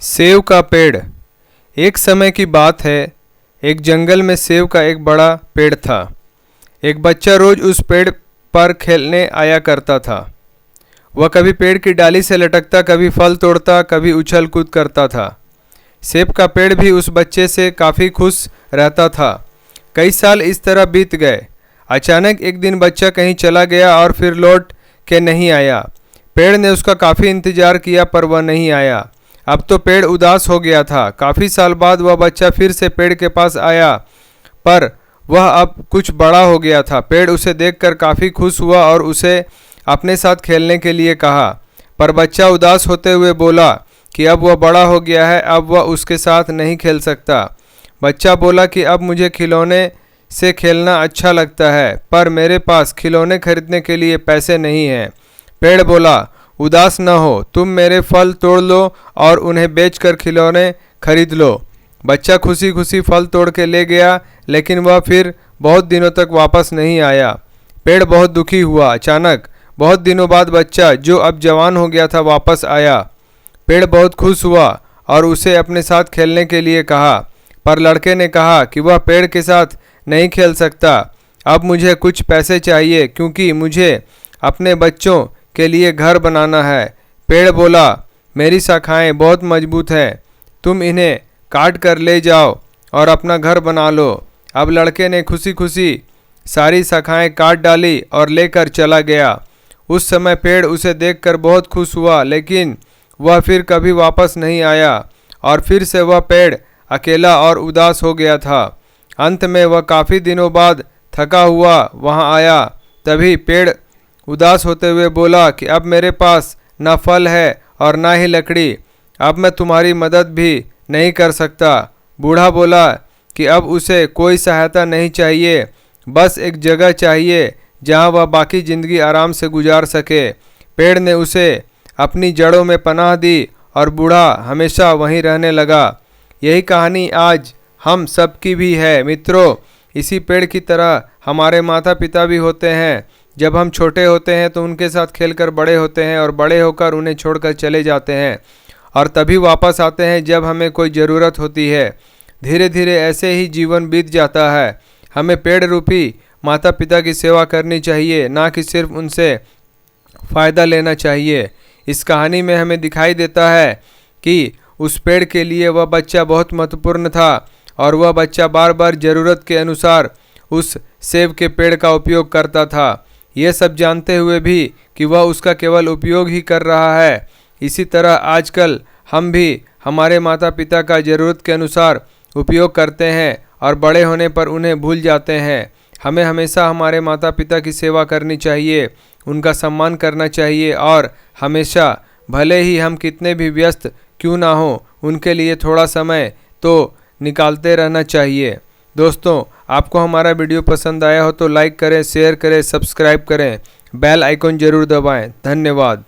सेब का पेड़। एक समय की बात है, एक जंगल में सेब का एक बड़ा पेड़ था। एक बच्चा रोज उस पेड़ पर खेलने आया करता था। वह कभी पेड़ की डाली से लटकता, कभी फल तोड़ता, कभी उछल कूद करता था। सेब का पेड़ भी उस बच्चे से काफ़ी खुश रहता था। कई साल इस तरह बीत गए। अचानक एक दिन बच्चा कहीं चला गया और फिर लौट के नहीं आया। पेड़ ने उसका काफ़ी इंतजार किया पर वह नहीं आया। अब तो पेड़ उदास हो गया था। काफ़ी साल बाद वह बच्चा फिर से पेड़ के पास आया, पर वह अब कुछ बड़ा हो गया था। पेड़ उसे देखकर काफ़ी खुश हुआ और उसे अपने साथ खेलने के लिए कहा, पर बच्चा उदास होते हुए बोला कि अब वह बड़ा हो गया है, अब वह उसके साथ नहीं खेल सकता। बच्चा बोला कि अब मुझे खिलौने से खेलना अच्छा लगता है, पर मेरे पास खिलौने खरीदने के लिए पैसे नहीं हैं। पेड़ बोला, उदास न हो, तुम मेरे फल तोड़ लो और उन्हें बेचकर खिलौने खरीद लो। बच्चा खुशी खुशी फल तोड़ के ले गया, लेकिन वह फिर बहुत दिनों तक वापस नहीं आया। पेड़ बहुत दुखी हुआ। अचानक बहुत दिनों बाद बच्चा, जो अब जवान हो गया था, वापस आया। पेड़ बहुत खुश हुआ और उसे अपने साथ खेलने के लिए कहा, पर लड़के ने कहा कि वह पेड़ के साथ नहीं खेल सकता। अब मुझे कुछ पैसे चाहिए, क्योंकि मुझे अपने बच्चों के लिए घर बनाना है। पेड़ बोला, मेरी शाखाएं बहुत मजबूत हैं, तुम इन्हें काट कर ले जाओ और अपना घर बना लो। अब लड़के ने खुशी खुशी सारी शाखाएं काट डाली और लेकर चला गया। उस समय पेड़ उसे देखकर बहुत खुश हुआ, लेकिन वह फिर कभी वापस नहीं आया और फिर से वह पेड़ अकेला और उदास हो गया था। अंत में वह काफ़ी दिनों बाद थका हुआ वहां आया। तभी पेड़ उदास होते हुए बोला कि अब मेरे पास न फल है और न ही लकड़ी, अब मैं तुम्हारी मदद भी नहीं कर सकता। बूढ़ा बोला कि अब उसे कोई सहायता नहीं चाहिए, बस एक जगह चाहिए जहां वह बाकी ज़िंदगी आराम से गुजार सके। पेड़ ने उसे अपनी जड़ों में पनाह दी और बूढ़ा हमेशा वहीं रहने लगा। यही कहानी आज हम सब की भी है मित्रों। इसी पेड़ की तरह हमारे माता पिता भी होते हैं। जब हम छोटे होते हैं तो उनके साथ खेलकर बड़े होते हैं और बड़े होकर उन्हें छोड़कर चले जाते हैं, और तभी वापस आते हैं जब हमें कोई ज़रूरत होती है। धीरे धीरे ऐसे ही जीवन बीत जाता है। हमें पेड़ रूपी माता पिता की सेवा करनी चाहिए, ना कि सिर्फ उनसे फ़ायदा लेना चाहिए। इस कहानी में हमें दिखाई देता है कि उस पेड़ के लिए वह बच्चा बहुत महत्वपूर्ण था, और वह बच्चा बार बार ज़रूरत के अनुसार उस सेब के पेड़ का उपयोग करता था, ये सब जानते हुए भी कि वह उसका केवल उपयोग ही कर रहा है। इसी तरह आजकल हम भी हमारे माता पिता का ज़रूरत के अनुसार उपयोग करते हैं और बड़े होने पर उन्हें भूल जाते हैं। हमें हमेशा हमारे माता पिता की सेवा करनी चाहिए, उनका सम्मान करना चाहिए, और हमेशा भले ही हम कितने भी व्यस्त क्यों ना हो, उनके लिए थोड़ा समय तो निकालते रहना चाहिए। दोस्तों, आपको हमारा वीडियो पसंद आया हो तो लाइक करें, शेयर करें, सब्सक्राइब करें, बेल आइकॉन जरूर दबाएं। धन्यवाद।